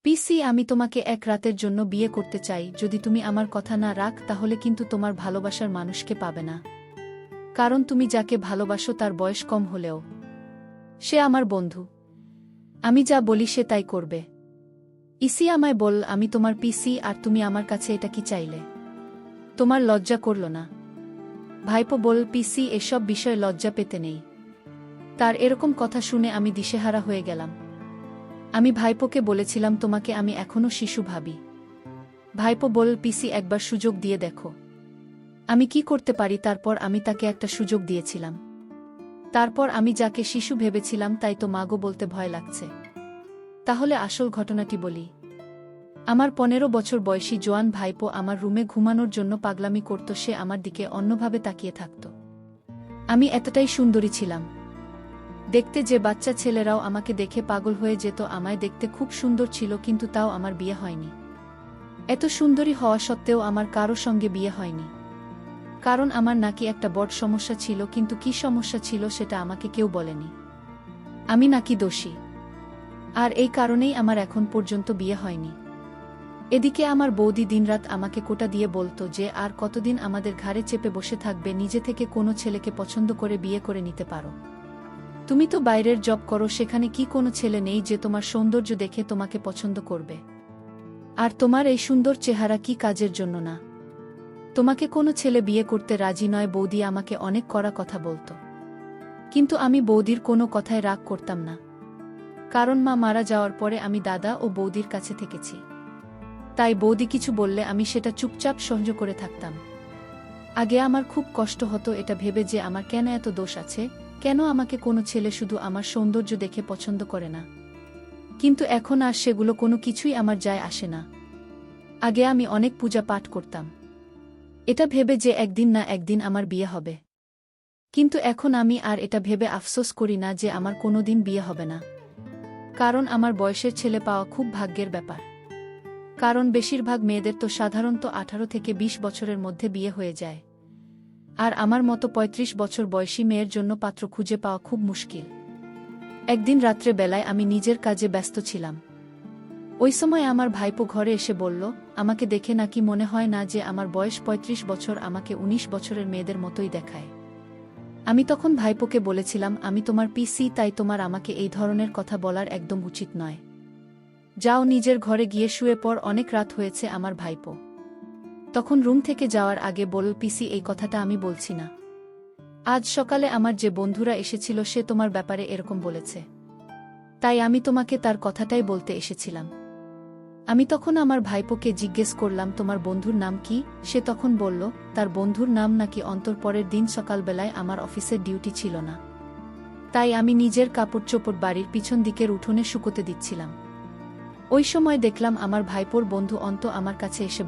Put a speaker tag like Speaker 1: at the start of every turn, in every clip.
Speaker 1: পিসি, আমি তোমাকে এক রাতের জন্য বিয়ে করতে চাই। যদি তুমি আমার কথা না রাখ তাহলে কিন্তু তোমার ভালোবাসার মানুষকে পাবে না। কারণ তুমি যাকে ভালোবাসো তার বয়স কম হলেও সে আমার বন্ধু। আমি যা বলি সে তাই করবে। ইসি আমায় বল, আমি তোমার পিসি আর তুমি আমার কাছে এটা কি চাইলে? তোমার লজ্জা করল না? ভাইপো বল, পিসি, এসব বিষয়ে লজ্জা পেতে নেই। তার এরকম কথা শুনে আমি দিশেহারা হয়ে গেলাম। আমি ভাইপোকে বলেছিলাম তোমাকে আমি এখনো শিশু ভাবি। ভাইপো বল, পিসি, একবার সুযোগ দিয়ে দেখো আমি কি করতে পারি। তারপর আমি তাকে একটা সুযোগ দিয়েছিলাম। তারপর আমি যাকে শিশু ভেবেছিলাম তাই তো মাগো বলতে ভয় লাগছে। তাহলে আসল ঘটনাটি বলি। আমার 15 বছর বয়সী জোয়ান ভাইপো আমার রুমে ঘুমানোর জন্য পাগলামি করত। সে আমার দিকে অন্যভাবে তাকিয়ে থাকত। আমি এতটাই সুন্দরী ছিলাম দেখতে যে বাচ্চা ছেলেরাও আমাকে দেখে পাগল হয়ে যেত। আমায় দেখতে খুব সুন্দর ছিল, কিন্তু তাও আমার বিয়ে হয়নি। এত সুন্দরী হওয়া সত্ত্বেও আমার কারো সঙ্গে বিয়ে হয়নি। কারণ আমার নাকি একটা বড় সমস্যা ছিল, কিন্তু কি সমস্যা ছিল সেটা আমাকে কেউ বলেনি। আমি নাকি দোষী, আর এই কারণেই আমার এখন পর্যন্ত বিয়ে হয়নি। এদিকে আমার বৌদি দিনরাত আমাকে কোটা দিয়ে বলতো যে আর কতদিন আমাদের ঘাড়ে চেপে বসে থাকবে, নিজে থেকে কোনো ছেলেকে পছন্দ করে বিয়ে করে নিতে পারো। তুমি তো বাইরের জব করো, সেখানে কি কোনো ছেলে নেই যে তোমার সৌন্দর্য দেখে তোমাকে পছন্দ করবে? আর তোমার এই সুন্দর চেহারা কি কাজের জন্য না? তোমাকে কোনো ছেলে বিয়ে করতে রাজি নয়। বৌদি আমাকে অনেক কড়া কথা বলতো, কিন্তু আমি বৌদির কোনো কথায় রাগ করতাম না। কারণ মা মারা যাওয়ার পরে আমি দাদা ও বৌদির কাছে থেকেছি। তাই বৌদি কিছু বললে আমি সেটা চুপচাপ সহ্য করে থাকতাম। আগে আমার খুব কষ্ট হতো এটা ভেবে যে আমার কেন এত দোষ আছে, কেন আমাকে কোনো ছেলে শুধু আমার সৌন্দর্য দেখে পছন্দ করে না। কিন্তু এখন আর সেগুলো কোনো কিছুই আমার যায় আসে না। আগে আমি অনেক পূজা পাঠ করতাম এটা ভেবে যে একদিন না একদিন আমার বিয়ে হবে। কিন্তু এখন আমি আর এটা ভেবে আফসোস করি না যে আমার কোনোদিন বিয়ে হবে না। কারণ আমার বয়সের ছেলে পাওয়া খুব ভাগ্যের ব্যাপার। কারণ বেশিরভাগ মেয়েদের তো সাধারণত 18 থেকে 20 বছরের মধ্যে বিয়ে হয়ে যায়। আর আমার মতো 35 বছর বয়সী মেয়ের জন্য পাত্র খুঁজে পাওয়া খুব মুশকিল। একদিন রাত্রে বেলায় আমি নিজের কাজে ব্যস্ত ছিলাম। ওই সময় আমার ভাইপো ঘরে এসে বলল, আমাকে দেখে নাকি মনে হয় না যে আমার বয়স 35 বছর, আমাকে 19 বছরের মেয়েদের মতোই দেখায়। আমি তখন ভাইপোকে বলেছিলাম, আমি তোমার পিসি, তাই তোমার আমাকে এই ধরনের কথা বলার একদম উচিত নয়। যাও নিজের ঘরে গিয়ে শুয়ে পড়, অনেক রাত হয়েছে। আমার ভাইপো তখন রুম থেকে যাওয়ার আগে বলল, পিসি, এই কথাটা আমি বলছি না। আজ সকালে আমার যে বন্ধুরা এসেছিল সে তোমার ব্যাপারে এরকম বলেছে, তাই আমি তোমাকে তার কথাটাই বলতে এসেছিলাম। আমি তখন আমার ভাইপোকে জিজ্ঞেস করলাম, তোমার বন্ধুর নাম কি? সে তখন বলল, তার বন্ধুর নাম নাকি অন্তর। পরের দিন সকালবেলায় আমার অফিসের ডিউটি ছিল না, তাই আমি নিজের কাপড় চোপড় বাড়ির পিছন দিকের উঠোনে শুকোতে দিচ্ছিলাম। ওই সময় দেখলাম আমার ভাইপোর বন্ধু অন্ত আমার কাছে এসে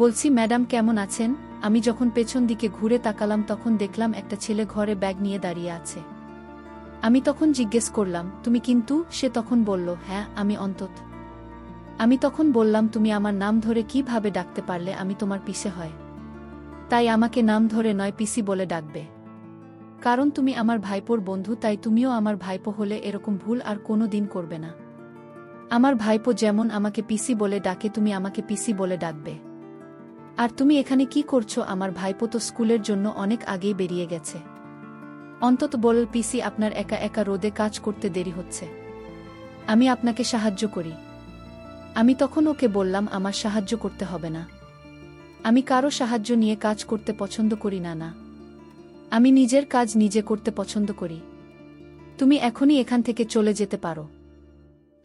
Speaker 1: বলছি, ম্যাডাম কেমন আছেন? আমি যখন পেছন দিকে ঘুরে তাকালাম তখন দেখলাম একটা ছেলে ঘরে ব্যাগ নিয়ে দাঁড়িয়ে আছে। আমি তখন জিজ্ঞেস করলাম, তুমি কিন্তু? সে তখন বলল, হ্যাঁ, আমি অন্তত। আমি তখন বললাম, তুমি আমার নাম ধরে কিভাবে ডাকতে পারলে? আমি তোমার পিসে হয়, তাই আমাকে নাম ধরে নয় পিসি বলে ডাকবে। কারণ তুমি আমার ভাইপোর বন্ধু, তাই তুমিও আমার ভাইপো হলে এরকম ভুল আর কোনো দিন করবে না। আমার ভাইপো যেমন আমাকে পিসি বলে ডাকে, তুমি আমাকে পিসি বলে ডাকবে। আর তুমি এখানে কি করছো? আমার ভাইপো তো স্কুলের জন্য অনেক আগেই বেরিয়ে গেছে। অন্তত বল, পিসি, আপনার একা একা রোদে কাজ করতে দেরি হচ্ছে, আমি আপনাকে সাহায্য করি। আমি তখন ওকে বললাম, আমার সাহায্য করতে হবে না। আমি কারো সাহায্য নিয়ে কাজ করতে পছন্দ করি না। আমি নিজের কাজ নিজে করতে পছন্দ করি। তুমি এখনই এখান থেকে চলে যেতে পারো।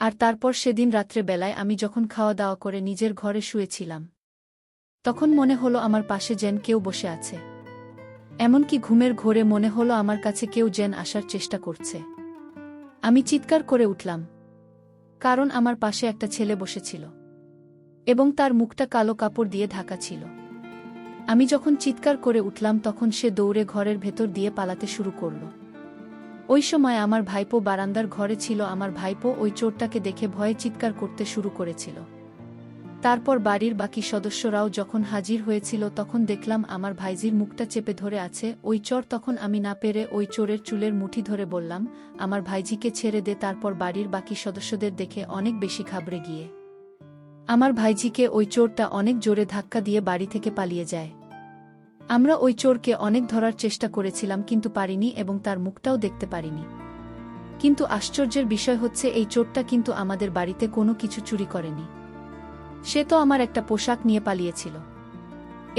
Speaker 1: আর তারপর সেদিন রাত্রে বেলায় আমি যখন খাওয়া দাওয়া করে নিজের ঘরে শুয়েছিলাম, তখন মনে হলো আমার পাশে যেন কেউ বসে আছে। এমনকি ঘুমের ঘোরে মনে হলো আমার কাছে কেউ যেন আসার চেষ্টা করছে। আমি চিৎকার করে উঠলাম, কারণ আমার পাশে একটা ছেলে বসেছিল এবং তার মুখটা কালো কাপড় দিয়ে ঢাকা ছিল। আমি যখন চিৎকার করে উঠলাম তখন সে দৌড়ে ঘরের ভেতর দিয়ে পালাতে শুরু করল। ওই সময় আমার ভাইপো বারান্দার ঘরে ছিল। আমার ভাইপো ওই চোরটাকে দেখে ভয়ে চিৎকার করতে শুরু করেছিল। তারপর বাড়ির বাকি সদস্যরাও যখন হাজির হয়েছিল তখন দেখলাম আমার ভাইজির মুখটা চেপে ধরে আছে ওই চোর। তখন আমি না পেরে ওই চোরের চুলের মুঠি ধরে বললাম, আমার ভাইজিকে ছেড়ে দে। তারপর বাড়ির বাকি সদস্যদের দেখে অনেক বেশি ঘাবড়ে গিয়ে আমার ভাইজিকে ওই চোরটা অনেক জোরে ধাক্কা দিয়ে বাড়ি থেকে পালিয়ে যায়। আমরা ওই চোরকে অনেক ধরার চেষ্টা করেছিলাম কিন্তু পারিনি এবং তার মুখটাও দেখতে পারিনি। কিন্তু আশ্চর্যের বিষয় হচ্ছে এই চোরটা কিন্তু আমাদের বাড়িতে কোনো কিছু চুরি করেনি। সে তো আমার একটা পোশাক নিয়ে পালিয়েছিল।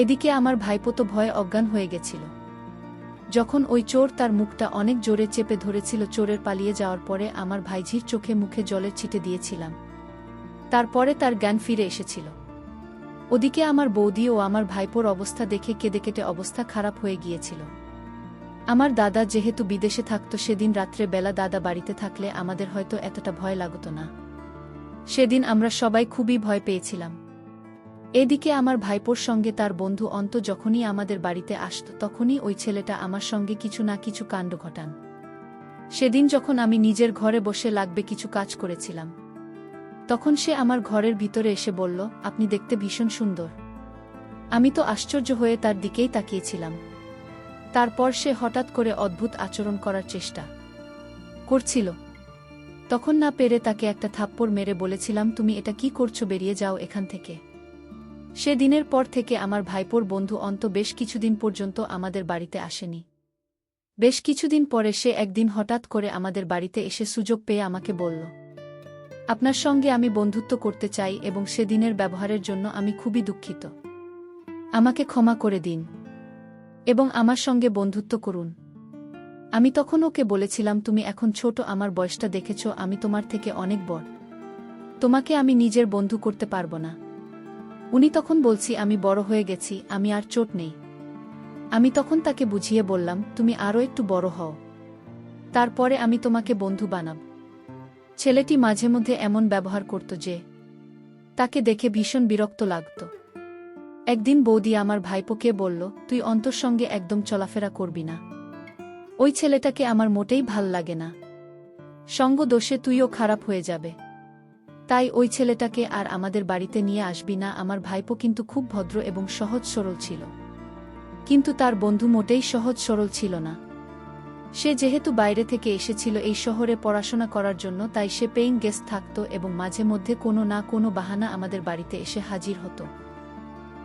Speaker 1: এদিকে আমার ভাইপো তো ভয়ে অজ্ঞান হয়ে গেছিল। যখন ওই চোর তার মুখটা অনেক জোরে চেপে ধরেছিল, চোরের পালিয়ে যাওয়ার পরে আমার ভাইঝির চোখে মুখে জলের ছিটে দিয়েছিলাম। তারপরে তার জ্ঞান ফিরে এসেছিল। ওদিকে আমার বৌদি ও আমার ভাইপোর অবস্থা দেখে কেঁদে কেটে অবস্থা খারাপ হয়ে গিয়েছিল। আমার দাদা যেহেতু বিদেশে থাকত, সেদিন রাত্রে বেলা দাদা বাড়িতে থাকলে আমাদের হয়তো এতটা ভয় লাগতো না। সেদিন আমরা সবাই খুবই ভয় পেয়েছিলাম। এদিকে আমার ভাইপোর সঙ্গে তার বন্ধু অন্ত যখনই আমাদের বাড়িতে আসত তখনই ওই ছেলেটা আমার সঙ্গে কিছু না কিছু কাণ্ড ঘটান। সেদিন যখন আমি নিজের ঘরে বসে লাগবে কিছু কাজ করেছিলাম, তখন সে আমার ঘরের ভিতরে এসে বলল, আপনি দেখতে ভীষণ সুন্দর। আমি তো আশ্চর্য হয়ে তার দিকেই তাকিয়েছিলাম। তারপর সে হঠাৎ করে অদ্ভুত আচরণ করার চেষ্টা করছিল। তখন না পেরে তাকে একটা থাপ্পড় মেরে বলেছিলাম, তুমি এটা কি করছো, বেরিয়ে যাও এখান থেকে। সে দিনের পর থেকে আমার ভাইপোর বন্ধু অন্ত বেশ কিছুদিন পর্যন্ত আমাদের বাড়িতে আসেনি। বেশ কিছুদিন পরে সে একদিন হঠাৎ করে আমাদের বাড়িতে এসে সুযোগ পেয়ে আমাকে বলল, আপনার সঙ্গে আমি বন্ধুত্ব করতে চাই এবং সেদিনের ব্যবহারের জন্য আমি খুবই দুঃখিত। আমাকে ক্ষমা করে দিন এবং আমার সঙ্গে বন্ধুত্ব করুন। আমি তখন ওকে বলেছিলাম, তুমি এখন ছোট, আমার বয়সটা দেখেছ, আমি তোমার থেকে অনেক বড়, তোমাকে আমি নিজের বন্ধু করতে পারবো না। উনি তখন বলছি, আমি বড় হয়ে গেছি, আমি আর চোট নেই। আমি তখন তাকে বুঝিয়ে বললাম, তুমি আরও একটু বড় হও, তারপরে আমি তোমাকে বন্ধু বানাব। ছেলেটি মাঝে মধ্যে এমন ব্যবহার করত যে তাকে দেখে ভীষণ বিরক্ত লাগত। একদিন বৌদি আমার ভাইপোকে বলল, তুই অন্তর সঙ্গে একদম চলাফেরা করবি না, ওই ছেলেটাকে আমার মোটেই ভাল লাগে না, সঙ্গ দোষে তুইও খারাপ হয়ে যাবে, তাই ওই ছেলেটাকে আর আমাদের বাড়িতে নিয়ে আসবি না। আমার ভাইপো কিন্তু খুব ভদ্র এবং সহজ সরল ছিল, কিন্তু তার বন্ধু মোটেই সহজ সরল ছিল না। সে যেহেতু বাইরে থেকে এসেছিল এই শহরে পড়াশোনা করার জন্য, তাই সে পেইং গেস্ট থাকত এবং মাঝে মধ্যে কোনো না কোনো বাহানা আমাদের বাড়িতে এসে হাজির হতো।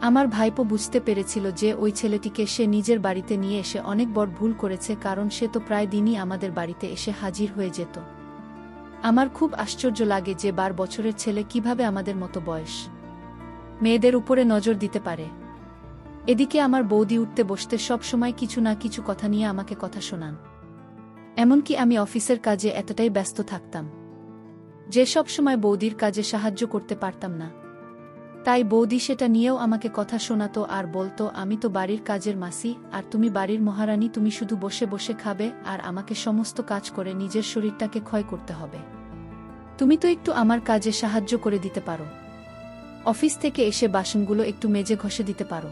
Speaker 1: আমার ভাইপো বুঝতে পেরেছিল যে ওই ছেলেটিকে সে নিজের বাড়িতে নিয়ে এসে অনেক বড় ভুল করেছে, কারণ সে তো প্রায় দিনই আমাদের বাড়িতে এসে হাজির হয়ে যেত। আমার খুব আশ্চর্য লাগে যে 12 বছরের ছেলে কিভাবে আমাদের মতো বয়স মেয়েদের উপরে নজর দিতে পারে। এদিকে আমার বৌদি উঠতে বসতে সব সময় কিছু না কিছু কথা নিয়ে আমাকে কথা শোনান। এমনকি আমি অফিসের কাজে এতটাই ব্যস্ত থাকতাম যে সব সময় বৌদির কাজে সাহায্য করতে পারতাম না। তাই বৌদি সেটা নিয়েও আমাকে কথা শোনাতো আর বলতো, আমি তো বাড়ির কাজের মাসি আর তুমি বাড়ির মহারানী, তুমি শুধু বসে বসে খাবে আর আমাকে সমস্ত কাজ করে নিজের শরীরটাকে ক্ষয় করতে হবে। তুমি তো একটু আমার কাজে সাহায্য করে দিতে পারো, অফিস থেকে এসে বাসনগুলো একটু মেজে ঘষে দিতে পারো।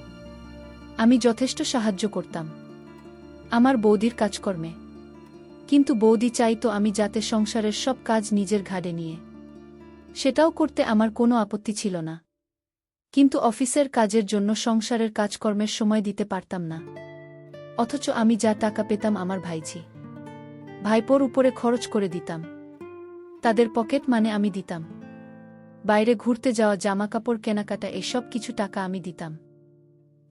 Speaker 1: আমি যথেষ্ট সাহায্য করতাম আমার বৌদির কাজকর্মে, কিন্তু বৌদি চাইতো আমি যাতে সংসারের সব কাজ নিজের ঘাড়ে নিয়ে, সেটাও করতে আমার কোনো আপত্তি ছিল না, কিন্তু অফিসের কাজের জন্য সংসারের কাজকর্মের সময় দিতে পারতাম না। অথচ আমি যা টাকা পেতাম আমার ভাইপোর উপরে খরচ করে দিতাম, তাদের পকেট মানে আমি দিতাম, বাইরে ঘুরতে যাওয়া, জামাকাপড় কেনাকাটা, এসব কিছু টাকা আমি দিতাম।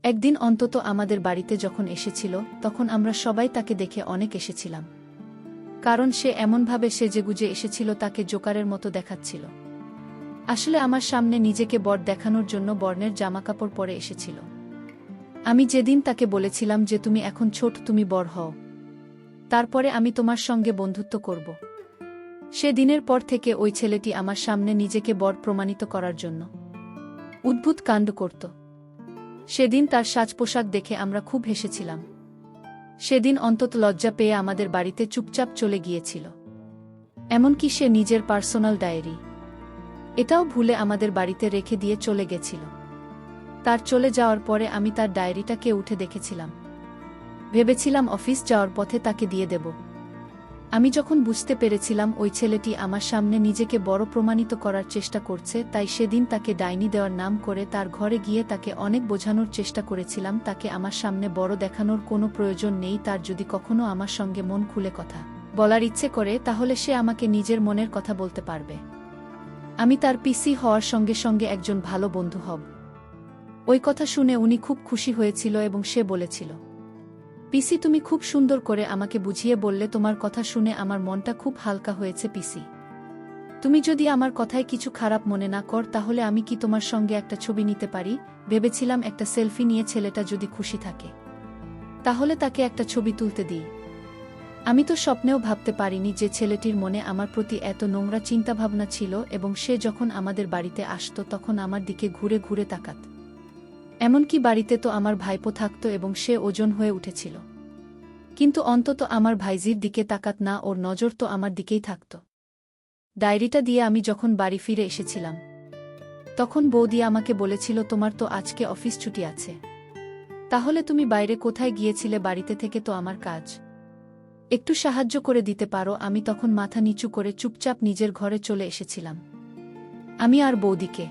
Speaker 1: একদিন অন্তত আমাদের বাড়িতে যখন এসেছিল তখন আমরা সবাই তাকে দেখে অনেক এসেছিলাম, কারণ সে এমনভাবে সেজেগুজে এসেছিল তাকে জোকারের মতো দেখাচ্ছিল। আসলে আমার সামনে নিজেকে বড় দেখানোর জন্য বর্ণের জামাকাপড় পরে এসেছিল। আমি যেদিন তাকে বলেছিলাম যে তুমি এখন ছোট, তুমি বড় হও, তারপরে আমি তোমার সঙ্গে বন্ধুত্ব করব, সে দিনের পর থেকে ওই ছেলেটি আমার সামনে নিজেকে বড় প্রমাণিত করার জন্য উদ্ভুত কাণ্ড করত। সেদিন তার সাজ পোশাক দেখে আমরা খুব হেসেছিলাম। সেদিন অন্তত লজ্জা পেয়ে আমাদের বাড়িতে চুপচাপ চলে গিয়েছিল। এমনকি সে নিজের পার্সোনাল ডায়েরি এটাও ভুলে আমাদের বাড়িতে রেখে দিয়ে চলে গেছিল। তার চলে যাওয়ার পরে আমি তার ডায়েরিটাকে উঠে দেখেছিলাম, ভেবেছিলাম অফিস যাওয়ার পথে তাকে দিয়ে দেব, আমি যখন বুঝতে পেরেছিলাম ওই ছেলেটি আমার সামনে নিজেকে বড় প্রমাণিত করার চেষ্টা করছে, তাই সেদিন তাকে ডাইনি দেওয়ার নাম করে তার ঘরে গিয়ে তাকে অনেক বোঝানোর চেষ্টা করেছিলাম তাকে আমার সামনে বড় দেখানোর কোনো প্রয়োজন নেই। তার যদি কখনো আমার সঙ্গে মন খুলে কথা বলার ইচ্ছে করে তাহলে সে আমাকে নিজের মনের কথা বলতে পারবে। আমি তার পিসি হওয়ার সঙ্গে সঙ্গে একজন ভালো বন্ধু হব। ওই কথা শুনে উনি খুব খুশি হয়েছিল এবং সে বলেছিল, পিসি তুমি খুব সুন্দর করে আমাকে বুঝিয়ে বললে, তোমার কথা শুনে আমার মনটা খুব হালকা হয়েছে পিসি। তুমি যদি আমার কথায় কিছু খারাপ মনে না কর তাহলে আমি কি তোমার সঙ্গে একটা ছবি নিতে পারি? ভেবেছিলাম একটা সেলফি নিয়ে ছেলেটা যদি খুশি থাকে তাহলে তাকে একটা ছবি তুলতে দিই। আমি তো স্বপ্নেও ভাবতে পারিনি যে ছেলেটির মনে আমার প্রতি এত নোংরা চিন্তাভাবনা ছিল এবং সে যখন আমাদের বাড়িতে আসতো তখন আমার দিকে ঘুরে ঘুরে তাকাত। এমনকি বাড়িতে তো আমার ভাইপো থাকত এবং সে ওজন হয়ে উঠেছিল, কিন্তু অন্তত আমার ভাইজির দিকে তাকাত না, ওর নজর তো আমার দিকেই থাকত। ডায়েরিটা দিয়ে আমি যখন বাড়ি ফিরে এসেছিলাম তখন বৌদি আমাকে বলেছিল, তোমার তো আজকে অফিস ছুটি আছে, তাহলে তুমি বাইরে কোথায় গিয়েছিলে? বাড়িতে থেকে তো আমার কাজ একটু সাহায্য করে দিতে পারো। আমি তখন মাথা নিচু করে চুপচাপ নিজের ঘরে চলে এসেছিলাম। আমি আর বৌদিকে